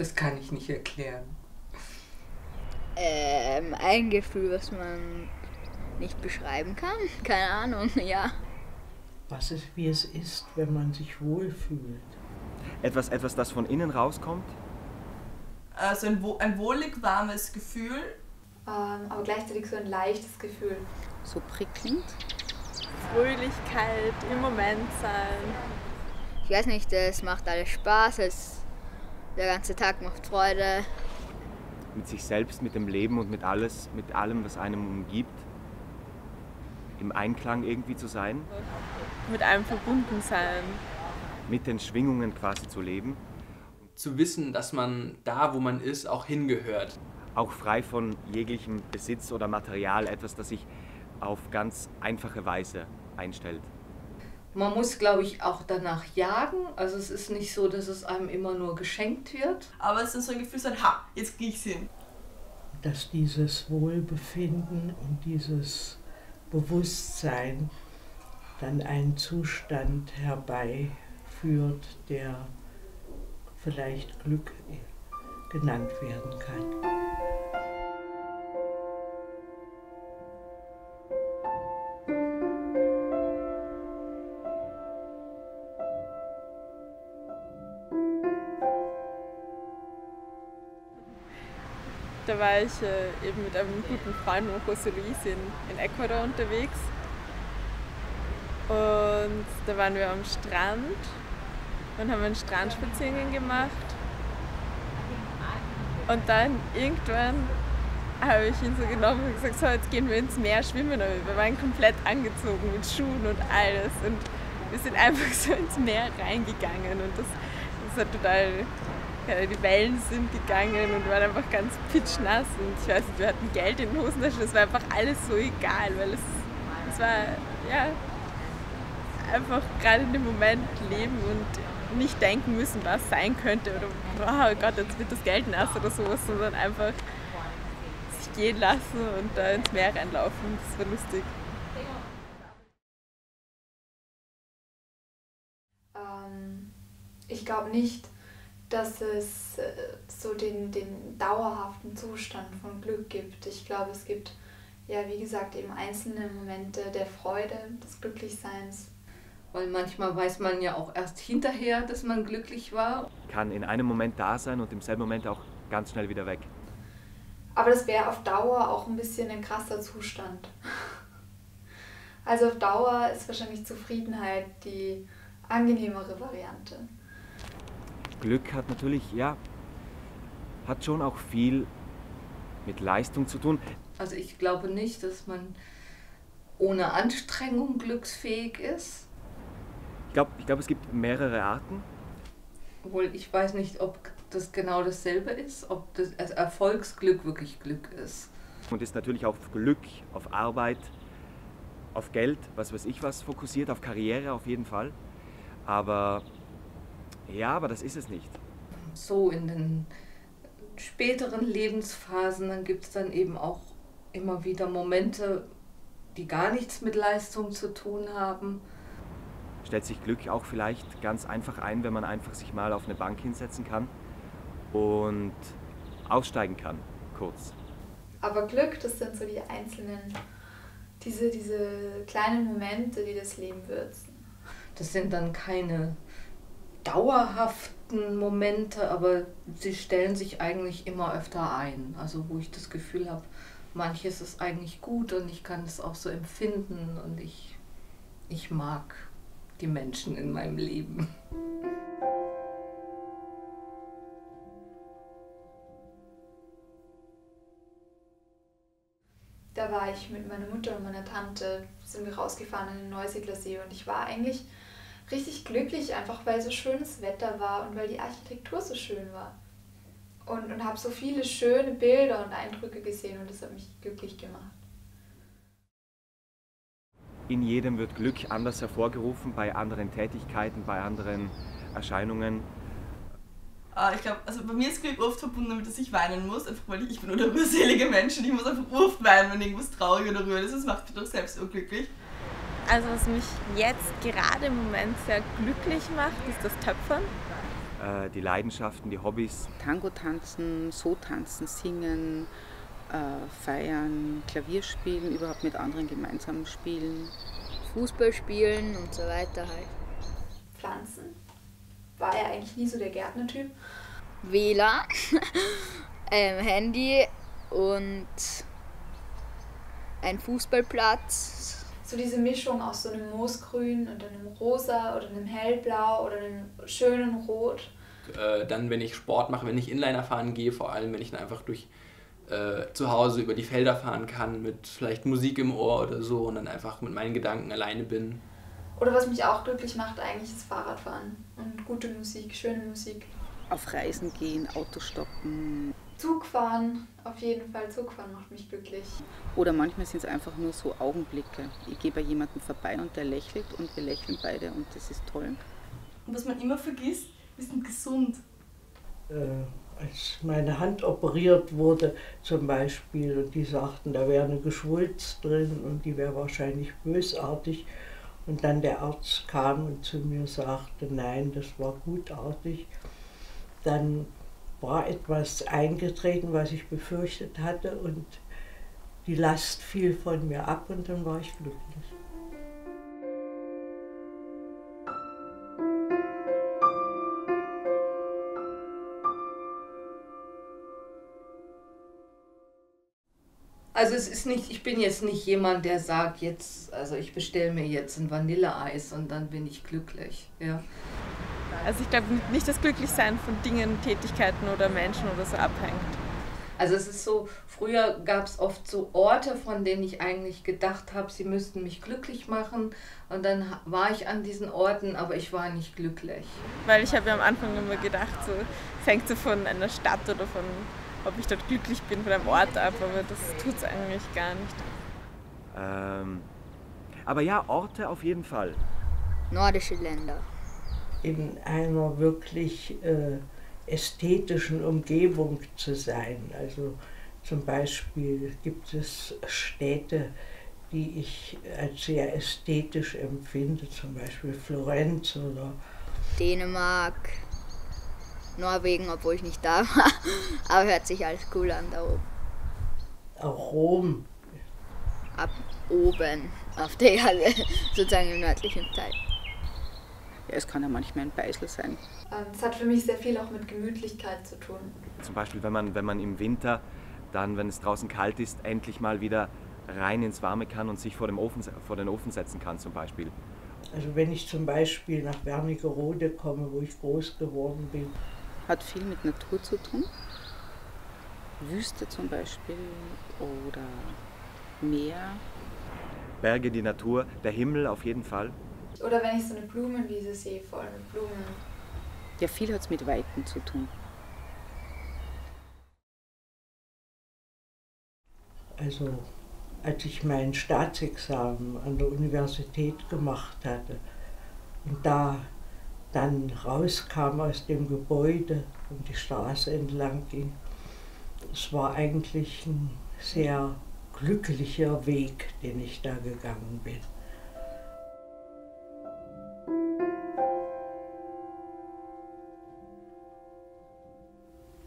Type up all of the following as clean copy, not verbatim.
Das kann ich nicht erklären. Ein Gefühl, was man nicht beschreiben kann. Keine Ahnung, ja. Wie es ist, wenn man sich wohlfühlt. Etwas, das von innen rauskommt? Also ein wohlig warmes Gefühl. Aber gleichzeitig so ein leichtes Gefühl. So prickelnd. Fröhlichkeit, im Moment sein. Ich weiß nicht, es macht alles Spaß, der ganze Tag macht Freude. Mit sich selbst, mit dem Leben und mit allem, was einem umgibt. Im Einklang irgendwie zu sein. Mit allem verbunden sein. Mit den Schwingungen quasi zu leben. Zu wissen, dass man da, wo man ist, auch hingehört. Auch frei von jeglichem Besitz oder Material, etwas, das sich auf ganz einfache Weise einstellt. Man muss, glaube ich, auch danach jagen. Also es ist nicht so, dass es einem immer nur geschenkt wird. Aber es ist so ein Gefühl, so ha, jetzt gehe ich hin. Dass dieses Wohlbefinden und dieses Bewusstsein dann einen Zustand herbeiführt, der vielleicht Glück genannt werden kann. Da war ich eben mit einem guten Freund, José Luis, in Ecuador unterwegs. Und da waren wir am Strand und haben einen Strandspaziergang gemacht. Und dann irgendwann habe ich ihn so genommen und gesagt, so, jetzt gehen wir ins Meer schwimmen. Aber wir waren komplett angezogen mit Schuhen und alles. Und wir sind einfach so ins Meer reingegangen. Und das hat total... Die Wellen sind gegangen und waren einfach ganz pitschnass. Und ich weiß nicht, wir hatten Geld in den Hosentaschen. Es war einfach alles so egal, weil es war, ja, einfach gerade in dem Moment leben und nicht denken müssen, was sein könnte oder oh Gott, jetzt wird das Geld nass oder sowas, sondern einfach sich gehen lassen und da ins Meer reinlaufen. Das war lustig. Ich glaube nicht, dass es so den dauerhaften Zustand von Glück gibt. Ich glaube, es gibt, ja, wie gesagt, eben einzelne Momente der Freude, des Glücklichseins. Weil manchmal weiß man ja auch erst hinterher, dass man glücklich war. Kann in einem Moment da sein und im selben Moment auch ganz schnell wieder weg. Aber das wäre auf Dauer auch ein bisschen ein krasser Zustand. Also auf Dauer ist wahrscheinlich Zufriedenheit die angenehmere Variante. Glück hat natürlich, ja, hat schon auch viel mit Leistung zu tun. Also ich glaube nicht, dass man ohne Anstrengung glücksfähig ist. Ich glaube, es gibt mehrere Arten. Obwohl ich weiß nicht, ob das genau dasselbe ist, ob das Erfolgsglück wirklich Glück ist. Und ist natürlich auch auf Glück, auf Arbeit, auf Geld, was weiß ich was fokussiert, auf Karriere auf jeden Fall. Aber das ist es nicht. So in den späteren Lebensphasen, dann gibt es dann eben auch immer wieder Momente, die gar nichts mit Leistung zu tun haben. Stellt sich Glück auch vielleicht ganz einfach ein, wenn man einfach sich mal auf eine Bank hinsetzen kann und aussteigen kann, kurz. Aber Glück, das sind so die einzelnen, diese kleinen Momente, die das Leben würzen. Das sind dann keine dauerhaften Momente, aber sie stellen sich eigentlich immer öfter ein. Also wo ich das Gefühl habe, manches ist eigentlich gut und ich kann es auch so empfinden und ich mag die Menschen in meinem Leben. Da war ich mit meiner Mutter und meiner Tante, sind wir rausgefahren in den Neusiedlersee und ich war eigentlich richtig glücklich, einfach weil so schönes Wetter war und weil die Architektur so schön war. Und habe so viele schöne Bilder und Eindrücke gesehen und das hat mich glücklich gemacht. In jedem wird Glück anders hervorgerufen, bei anderen Tätigkeiten, bei anderen Erscheinungen. Ich glaube, also bei mir ist Glück oft verbunden damit, dass ich weinen muss, einfach weil ich bin nur der rührselige Mensch und ich muss einfach oft weinen, wenn irgendwas traurig oder rührend ist. Das macht mich doch selbst unglücklich. Also was mich jetzt gerade im Moment sehr glücklich macht, ist das Töpfern. die Leidenschaften, die Hobbys. Tango tanzen, so tanzen, singen, feiern, Klavier spielen, überhaupt mit anderen gemeinsam spielen. Fußball spielen und so weiter halt. Pflanzen. War er eigentlich nie so der Gärtnertyp. WLAN, Handy und ein Fußballplatz. So diese Mischung aus so einem Moosgrün und einem Rosa oder einem Hellblau oder einem schönen Rot. Dann, wenn ich Sport mache, wenn ich Inliner fahren gehe, vor allem, wenn ich dann einfach durch zu Hause über die Felder fahren kann, mit vielleicht Musik im Ohr oder so und dann einfach mit meinen Gedanken alleine bin. Oder was mich auch glücklich macht eigentlich, ist Fahrradfahren und gute Musik, schöne Musik. Auf Reisen gehen, Auto stoppen. Zugfahren, auf jeden Fall. Zugfahren macht mich glücklich. Oder manchmal sind es einfach nur so Augenblicke. Ich gehe bei jemandem vorbei und der lächelt und wir lächeln beide und das ist toll. Und was man immer vergisst, wir sind gesund. Als meine Hand operiert wurde zum Beispiel und die sagten, da wäre eine Geschwulst drin und die wäre wahrscheinlich bösartig. Und dann der Arzt kam und zu mir sagte, nein, das war gutartig. Dann war etwas eingetreten, was ich befürchtet hatte und die Last fiel von mir ab und dann war ich glücklich. Also es ist nicht, ich bin jetzt nicht jemand, der sagt jetzt, also ich bestelle mir jetzt ein Vanilleeis und dann bin ich glücklich. Ja. Also ich glaube nicht, dass Glücklichsein von Dingen, Tätigkeiten oder Menschen oder so abhängt. Also es ist so, früher gab es oft so Orte, von denen ich eigentlich gedacht habe, sie müssten mich glücklich machen. Und dann war ich an diesen Orten, aber ich war nicht glücklich. Weil ich habe ja am Anfang immer gedacht, so, es hängt so von einer Stadt oder von, ob ich dort glücklich bin, von einem Ort ab, aber das tut es eigentlich gar nicht. Aber ja, Orte auf jeden Fall. Nordische Länder. In einer wirklich ästhetischen Umgebung zu sein. Also zum Beispiel gibt es Städte, die ich als sehr ästhetisch empfinde, zum Beispiel Florenz oder Dänemark, Norwegen, obwohl ich nicht da war, aber hört sich alles cool an da oben. auch Rom. Ab oben, auf der Erde, sozusagen im nördlichen Teil. Ja, es kann ja manchmal ein Beisel sein. Es hat für mich sehr viel auch mit Gemütlichkeit zu tun. Zum Beispiel, wenn man im Winter, dann, wenn es draußen kalt ist, endlich mal wieder rein ins Warme kann und sich vor den Ofen setzen kann zum Beispiel. Also wenn ich zum Beispiel nach Wernigerode komme, wo ich groß geworden bin. Hat viel mit Natur zu tun. Wüste zum Beispiel oder Meer. Berge, die Natur, der Himmel auf jeden Fall. Oder wenn ich so eine Blumenwiese sehe, voll mit Blumen. Ja, viel hat es mit Weiten zu tun. Also als ich mein Staatsexamen an der Universität gemacht hatte und da dann rauskam aus dem Gebäude und die Straße entlang ging, es war eigentlich ein sehr glücklicher Weg, den ich da gegangen bin.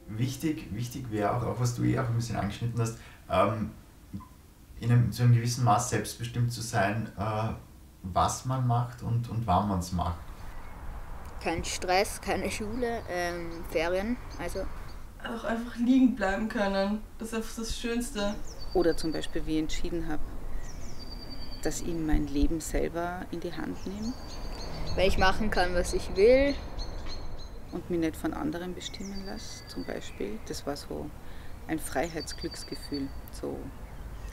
Wichtig wäre auch, was du auch ein bisschen angeschnitten hast, zu einem gewissen Maß selbstbestimmt zu sein, was man macht und wann man es macht. Kein Stress, keine Schule, Ferien, also. Auch einfach liegen bleiben können, das ist einfach das Schönste. Oder zum Beispiel, wie ich entschieden habe, dass ich mein Leben selber in die Hand nehme. Weil ich machen kann, was ich will. Und mich nicht von anderen bestimmen lasse, zum Beispiel. Das war so ein Freiheitsglücksgefühl. So.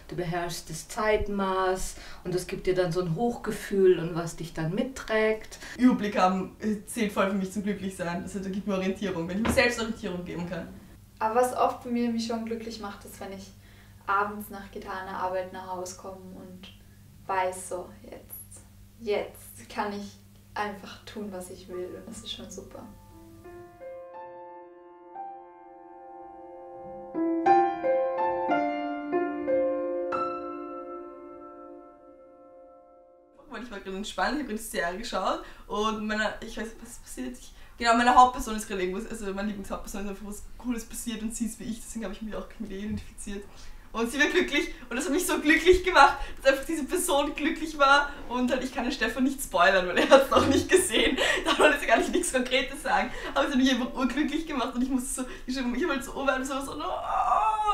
Du beherrschst das Zeitmaß und das gibt dir dann so ein Hochgefühl und was dich dann mitträgt. Überblick haben zählt voll für mich zum Glücklichsein. Das gibt mir Orientierung, wenn ich mir selbst Orientierung geben kann. Aber was oft bei mir mich schon glücklich macht, ist, wenn ich abends nach getaner Arbeit nach Hause komme und weiß so, jetzt kann ich einfach tun, was ich will und das ist schon super. Ich war gerade in Spanien, ich habe eine Serie geschaut und ich weiß nicht, was passiert, ich Genau, meine Hauptperson ist gerade irgendwas, also meine Lieblingshauptperson ist einfach was Cooles passiert und sie ist wie ich, deswegen habe ich mich auch mit ihr identifiziert. Und sie war glücklich und das hat mich so glücklich gemacht, dass einfach diese Person glücklich war und halt, ich kann den Stefan nicht spoilern, weil er hat es noch nicht gesehen, da wollte ich gar nicht nichts Konkretes sagen, aber es hat mich einfach urglücklich gemacht und ich musste so, ich habe halt so oben so, und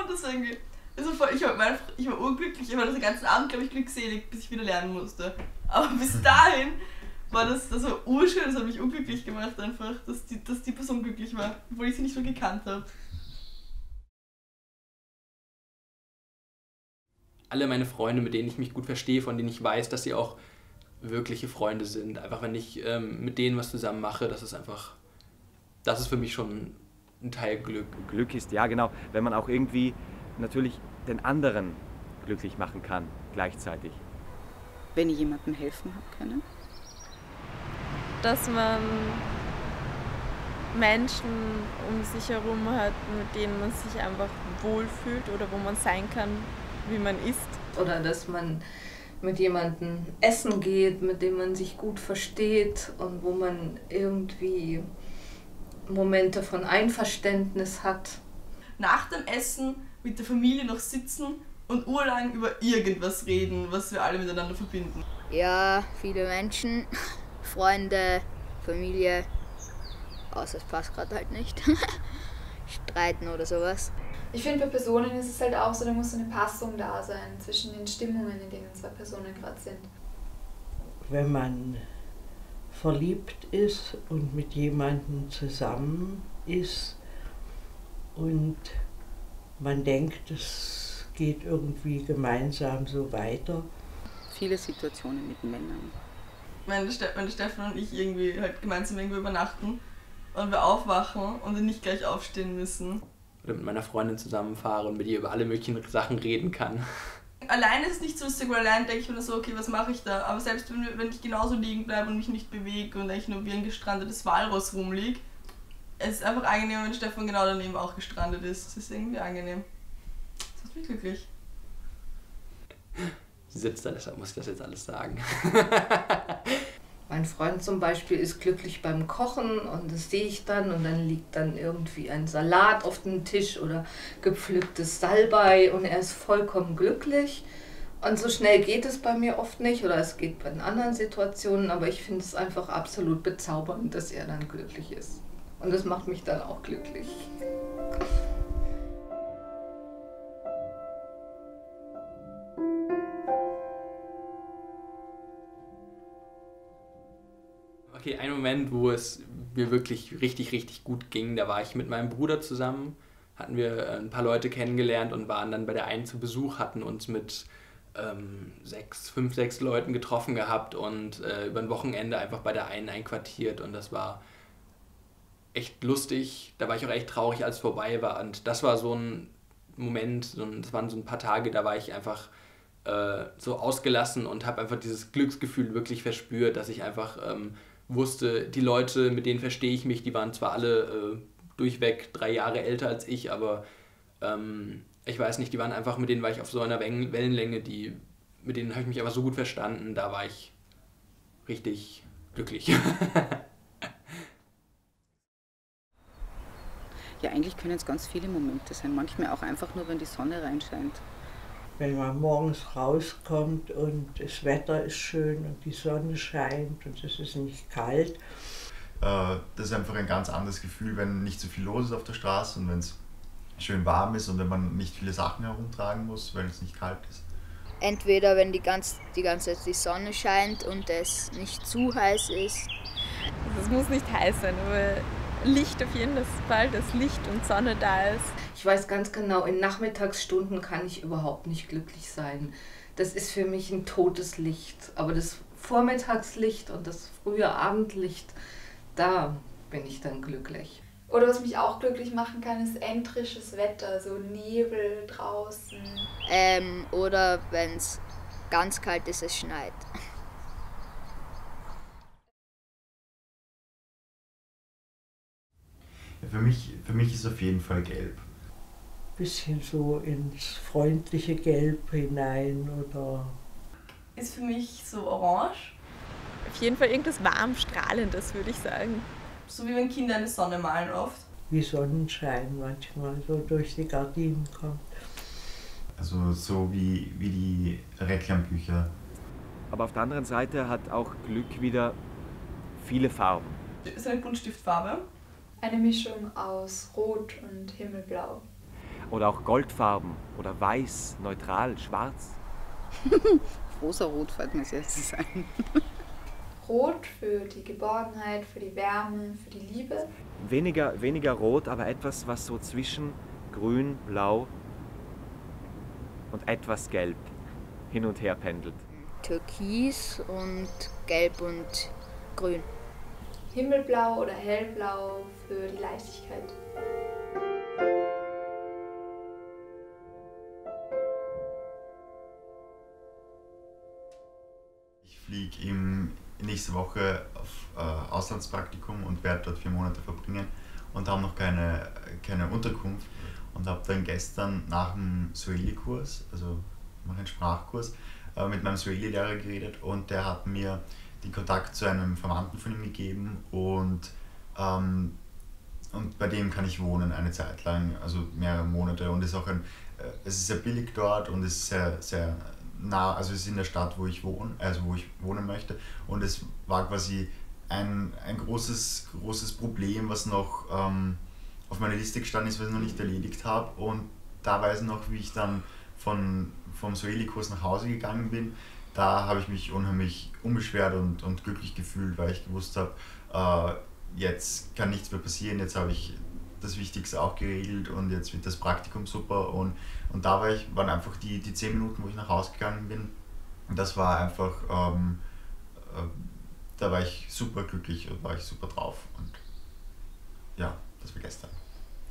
das war irgendwie, also ich war urglücklich, ich war den ganzen Abend, glaube ich, glückselig, bis ich wieder lernen musste, aber bis dahin war das war urschön, das hat mich unglücklich gemacht einfach, dass die Person glücklich war, obwohl ich sie nicht so gekannt habe. Alle meine Freunde, mit denen ich mich gut verstehe, von denen ich weiß, dass sie auch wirkliche Freunde sind. Einfach wenn ich mit denen was zusammen mache, das ist für mich schon ein Teil Glück. Glück ist, ja genau, wenn man auch irgendwie natürlich den anderen glücklich machen kann, gleichzeitig. Wenn ich jemandem helfen habe können. Dass man Menschen um sich herum hat, mit denen man sich einfach wohlfühlt oder wo man sein kann, wie man isst. Oder dass man mit jemandem essen geht, mit dem man sich gut versteht und wo man irgendwie Momente von Einverständnis hat. Nach dem Essen mit der Familie noch sitzen und urlang über irgendwas reden, was wir alle miteinander verbinden. Ja, viele Menschen, Freunde, Familie, außer es passt gerade halt nicht. Streiten oder sowas. Ich finde, bei Personen ist es halt auch so, da muss so eine Passung da sein zwischen den Stimmungen, in denen zwei Personen gerade sind. Wenn man verliebt ist und mit jemandem zusammen ist und man denkt, es geht irgendwie gemeinsam so weiter. Viele Situationen mit Männern. Wenn der Stefan und ich irgendwie halt gemeinsam irgendwo übernachten und wir aufwachen und dann nicht gleich aufstehen müssen. Oder mit meiner Freundin zusammenfahre und mit ihr über alle möglichen Sachen reden kann. Alleine ist es nicht so lustig, weil allein denke ich mir so, okay, was mache ich da? Aber selbst wenn ich genauso liegen bleibe und mich nicht bewege und eigentlich nur wie ein gestrandetes Walross rumliege, es ist einfach angenehm, wenn Stefan genau daneben auch gestrandet ist. Das ist irgendwie angenehm. Das macht mich glücklich. Sie sitzt da, deshalb muss ich das jetzt alles sagen. Mein Freund zum Beispiel ist glücklich beim Kochen und das sehe ich dann und dann liegt dann irgendwie ein Salat auf dem Tisch oder gepflücktes Salbei und er ist vollkommen glücklich. Und so schnell geht es bei mir oft nicht oder es geht bei den anderen Situationen, aber ich finde es einfach absolut bezaubernd, dass er dann glücklich ist. Und das macht mich dann auch glücklich. Okay, ein Moment, wo es mir wirklich richtig, richtig gut ging, da war ich mit meinem Bruder zusammen, hatten wir ein paar Leute kennengelernt und waren dann bei der einen zu Besuch, hatten uns mit 5, 6 Leuten getroffen gehabt und über ein Wochenende einfach bei der einen einquartiert und das war echt lustig. Da war ich auch echt traurig, als es vorbei war und das war so ein Moment, das waren so ein paar Tage, da war ich einfach so ausgelassen und habe einfach dieses Glücksgefühl wirklich verspürt, dass ich einfach wusste, die Leute, mit denen verstehe ich mich, die waren zwar alle durchweg 3 Jahre älter als ich, aber ich weiß nicht, mit denen war ich auf so einer Wellenlänge, mit denen habe ich mich einfach so gut verstanden, da war ich richtig glücklich. Ja, eigentlich können es ganz viele Momente sein, manchmal auch einfach nur, wenn die Sonne reinscheint. Wenn man morgens rauskommt und das Wetter ist schön und die Sonne scheint und es ist nicht kalt. Das ist einfach ein ganz anderes Gefühl, wenn nicht so viel los ist auf der Straße und wenn es schön warm ist und wenn man nicht viele Sachen herumtragen muss, weil es nicht kalt ist. Entweder wenn die ganze Zeit die Sonne scheint und es nicht zu heiß ist. Es muss nicht heiß sein, aber Licht auf jeden Fall, dass Licht und Sonne da ist. Ich weiß ganz genau, in Nachmittagsstunden kann ich überhaupt nicht glücklich sein. Das ist für mich ein totes Licht. Aber das Vormittagslicht und das frühe Abendlicht, da bin ich dann glücklich. Oder was mich auch glücklich machen kann, ist entrisches Wetter, so Nebel draußen. Oder wenn es ganz kalt ist, es schneit. Für mich ist auf jeden Fall gelb. Bisschen so ins freundliche Gelb hinein oder... Ist für mich so orange. Auf jeden Fall irgendwas warm strahlendes, würde ich sagen. So wie wenn Kinder eine Sonne malen oft. Wie Sonnenschein manchmal so durch die Gardinen kommt. Also so wie die Reklambücher. Aber auf der anderen Seite hat auch Glück wieder viele Farben. Das ist eine Buntstiftfarbe. Eine Mischung aus Rot und Himmelblau. Oder auch Goldfarben oder Weiß, neutral, Schwarz. Rosarot fällt mir jetzt ein. Rot für die Geborgenheit, für die Wärme, für die Liebe. Weniger rot, aber etwas, was so zwischen Grün, Blau und etwas Gelb hin und her pendelt. Türkis und Gelb und Grün. Himmelblau oder hellblau für die Leichtigkeit. Ich fliege nächste Woche auf Auslandspraktikum und werde dort 4 Monate verbringen und habe noch keine Unterkunft und habe dann gestern nach dem Swahili-Kurs, also mache einen Sprachkurs, mit meinem Swahili-Lehrer geredet und der hat mir den Kontakt zu einem Verwandten von ihm gegeben und bei dem kann ich wohnen eine Zeit lang, also mehrere Monate und es ist sehr billig dort und es ist sehr, sehr nah, also es ist in der Stadt, wo ich wohnen möchte und es war quasi ein großes Problem, was noch auf meiner Liste gestanden ist, was ich noch nicht erledigt habe und da weiß ich noch, wie ich dann vom Swahili-Kurs nach Hause gegangen bin. Da habe ich mich unheimlich unbeschwert und glücklich gefühlt, weil ich gewusst habe, jetzt kann nichts mehr passieren, jetzt habe ich das Wichtigste auch geregelt und jetzt wird das Praktikum super und da waren einfach die 10 Minuten, wo ich nach Hause gegangen bin und das war einfach, da war ich super glücklich und war ich super drauf und ja, das war gestern,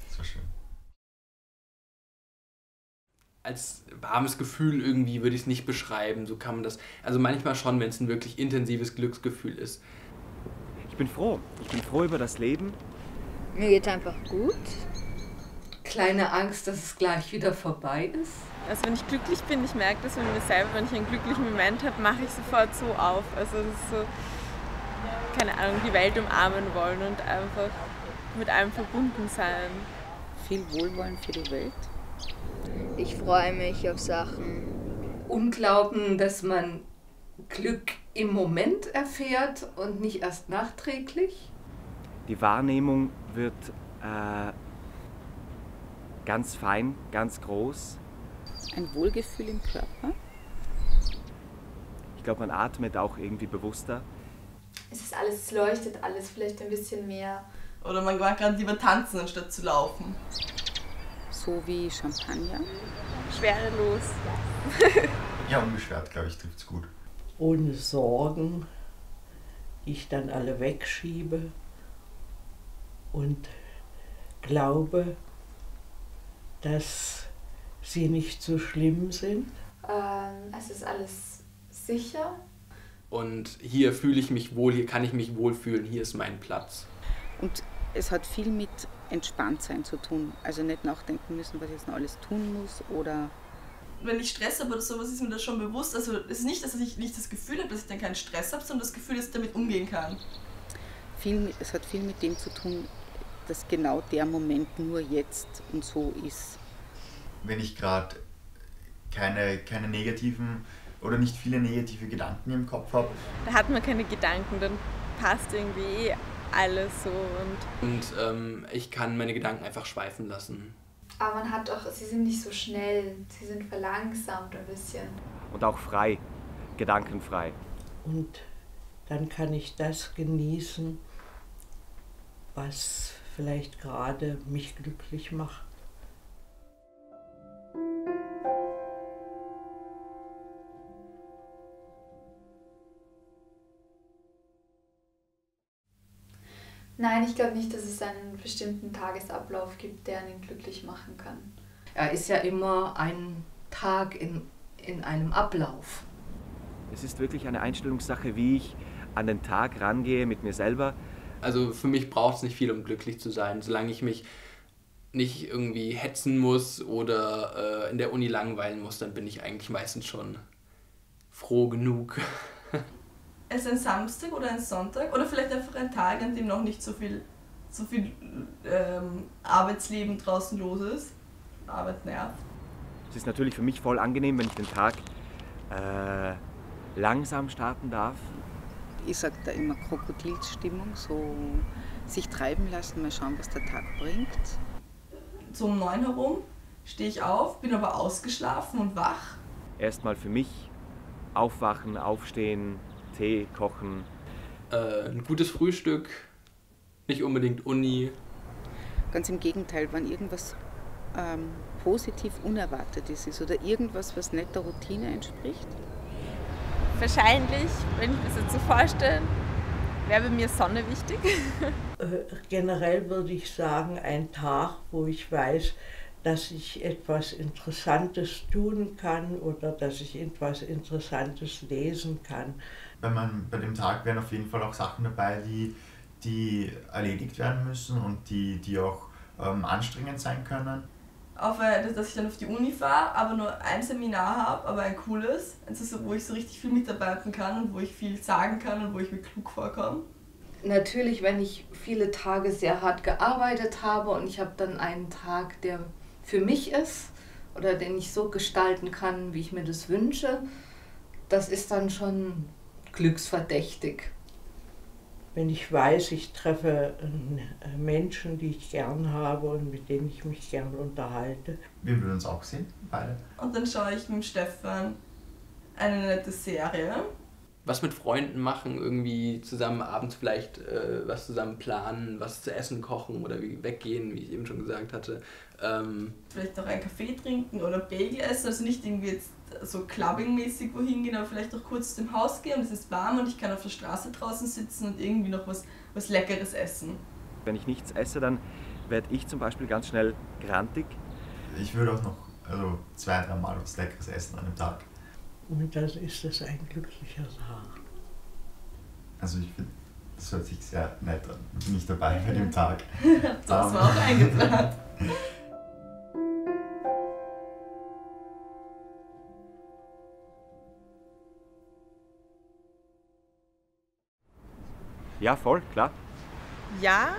das war schön. Als warmes Gefühl irgendwie würde ich es nicht beschreiben, so kann man das, also manchmal schon, wenn es ein wirklich intensives Glücksgefühl ist. Ich bin froh über das Leben. Mir geht's einfach gut. Kleine Angst, dass es gleich wieder vorbei ist. Also wenn ich glücklich bin, ich merke das mit mir selber, wenn ich einen glücklichen Moment habe, mache ich sofort so auf. Also das ist so, keine Ahnung, die Welt umarmen wollen und einfach mit allem verbunden sein. Viel Wohlwollen für die Welt. Ich freue mich auf Sachen. Unglauben, dass man Glück im Moment erfährt und nicht erst nachträglich. Die Wahrnehmung wird ganz fein, ganz groß. Ein Wohlgefühl im Körper. Ich glaube, man atmet auch irgendwie bewusster. Es leuchtet alles vielleicht ein bisschen mehr. Oder man mag gerade lieber tanzen, anstatt zu laufen. So wie Champagner. Schwerelos. Ja, unbeschwert, glaube ich, trifft es gut. Ohne Sorgen, die ich dann alle wegschiebe und glaube, dass sie nicht so schlimm sind. Es ist alles sicher. Und hier fühle ich mich wohl, hier kann ich mich wohlfühlen, hier ist mein Platz. Und es hat viel mit Entspanntsein zu tun. Also nicht nachdenken müssen, was ich jetzt noch alles tun muss oder... Wenn ich Stress habe oder sowas, ist mir das schon bewusst. Also es ist nicht, dass ich nicht das Gefühl habe, dass ich dann keinen Stress habe, sondern das Gefühl, dass ich damit umgehen kann. Es hat viel mit dem zu tun, dass genau der Moment nur jetzt und so ist. Wenn ich gerade keine negativen oder nicht viele negative Gedanken im Kopf habe. Da hat man keine Gedanken, dann passt irgendwie alles so. Und ich kann meine Gedanken einfach schweifen lassen. Aber man hat auch, sie sind nicht so schnell, sie sind verlangsamt ein bisschen. Und auch frei, gedankenfrei. Und dann kann ich das genießen, was vielleicht gerade mich glücklich macht. Nein, ich glaube nicht, dass es einen bestimmten Tagesablauf gibt, der einen glücklich machen kann. Er ist ja immer ein Tag in einem Ablauf. Es ist wirklich eine Einstellungssache, wie ich an den Tag rangehe mit mir selber. Also für mich braucht es nicht viel, um glücklich zu sein. Solange ich mich nicht irgendwie hetzen muss oder in der Uni langweilen muss, dann bin ich eigentlich meistens schon froh genug. Es ist ein Samstag oder ein Sonntag oder vielleicht einfach ein Tag, an dem noch nicht so viel so viel Arbeitsleben draußen los ist. Arbeit nervt. Es ist natürlich für mich voll angenehm, wenn ich den Tag langsam starten darf. Ich sage da immer Krokodilsstimmung, so sich treiben lassen, mal schauen, was der Tag bringt. So um 9 herum stehe ich auf, bin aber ausgeschlafen und wach. Erstmal für mich aufwachen, aufstehen, Tee kochen. Ein gutes Frühstück, nicht unbedingt Uni. Ganz im Gegenteil, wenn irgendwas positiv Unerwartetes ist oder irgendwas, was nicht der Routine entspricht. Wahrscheinlich, wenn ich mir das jetzt so vorstelle, wäre bei mir Sonne wichtig. Generell würde ich sagen, ein Tag, wo ich weiß, dass ich etwas Interessantes tun kann oder dass ich etwas Interessantes lesen kann. Bei dem Tag wären auf jeden Fall auch Sachen dabei, die erledigt werden müssen und die auch anstrengend sein können. Dass ich dann auf die Uni fahre, aber nur ein Seminar habe, aber ein cooles, also wo ich so richtig viel mitarbeiten kann und wo ich viel sagen kann und wo ich mir klug vorkomme. Natürlich, wenn ich viele Tage sehr hart gearbeitet habe und ich habe dann einen Tag, der für mich ist oder den ich so gestalten kann, wie ich mir das wünsche, das ist dann schon glücksverdächtig. Wenn ich weiß, ich treffe Menschen, die ich gern habe und mit denen ich mich gern unterhalte. Wir würden uns auch sehen, beide. Und dann schaue ich mit Stefan eine nette Serie. Was mit Freunden machen, irgendwie zusammen abends vielleicht was zusammen planen, was zu essen kochen oder weggehen, wie ich eben schon gesagt hatte. Vielleicht auch einen Kaffee trinken oder Bagel essen, also nicht irgendwie jetzt so clubbing-mäßig wohin gehen, aber vielleicht auch kurz aus dem Haus gehen und es ist warm und ich kann auf der Straße draußen sitzen und irgendwie noch was Leckeres essen. Wenn ich nichts esse, dann werde ich zum Beispiel ganz schnell grantig. Ich würde auch noch 2-3 Mal was Leckeres essen an einem Tag. Und dann ist das ein glücklicher Tag. Also ich finde, das hört sich sehr nett an. Bin ich dabei bei dem Tag. Das war auch eingeplant. Ja, voll, klar. Ja,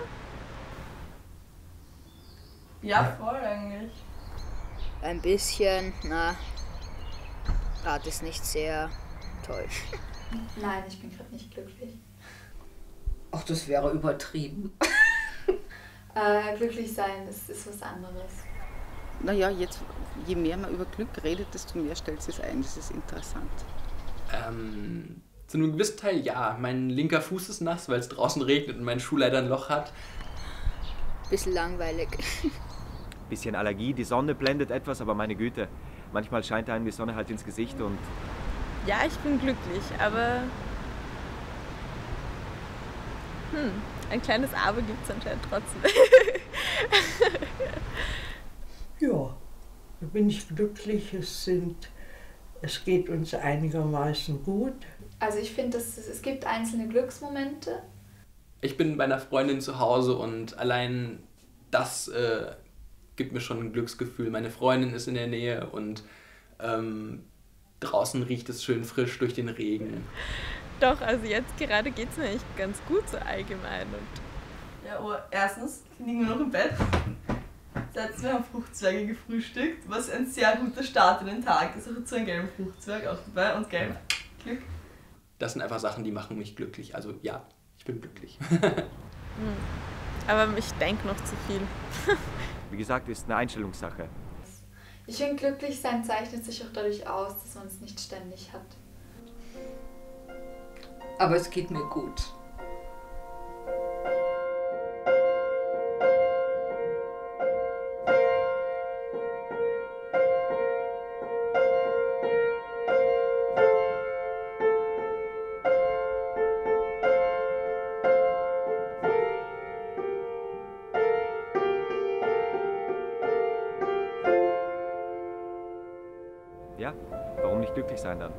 Ja, voll eigentlich. Ein bisschen, gerade ist nicht sehr toll. Nein, ich bin gerade nicht glücklich. Ach, das wäre übertrieben. Glücklich sein, das ist was anderes. Naja, jetzt, je mehr man über Glück redet, desto mehr stellt es ein. Das ist interessant. Zu einem gewissen Teil ja. Mein linker Fuß ist nass, weil es draußen regnet und mein Schuh leider ein Loch hat. Bisschen langweilig. Bisschen Allergie, die Sonne blendet etwas, aber meine Güte, manchmal scheint einem die Sonne halt ins Gesicht und ja, ich bin glücklich, aber ein kleines Aber gibt es anscheinend trotzdem. Ja, da bin ich glücklich. Es geht uns einigermaßen gut. Also ich finde, es gibt einzelne Glücksmomente. Ich bin bei einer Freundin zu Hause und allein das gibt mir schon ein Glücksgefühl. Meine Freundin ist in der Nähe und draußen riecht es schön frisch durch den Regen. Doch, also jetzt gerade geht es mir echt ganz gut so allgemein. Und Ja, aber erstens liegen wir noch im Bett. Zweitens, wir haben Fruchtzwerge gefrühstückt, was ein sehr guter Start in den Tag ist. Auch so ein gelber Fruchtzwerg auch dabei und gelb. Glück. Das sind einfach Sachen, die machen mich glücklich. Also ja, ich bin glücklich. aber ich denke noch zu viel. wie gesagt, ist eine Einstellungssache. Ich finde, glücklich sein zeichnet sich auch dadurch aus, dass man es nicht ständig hat. Aber es geht mir gut. Ja, warum nicht glücklich sein dann?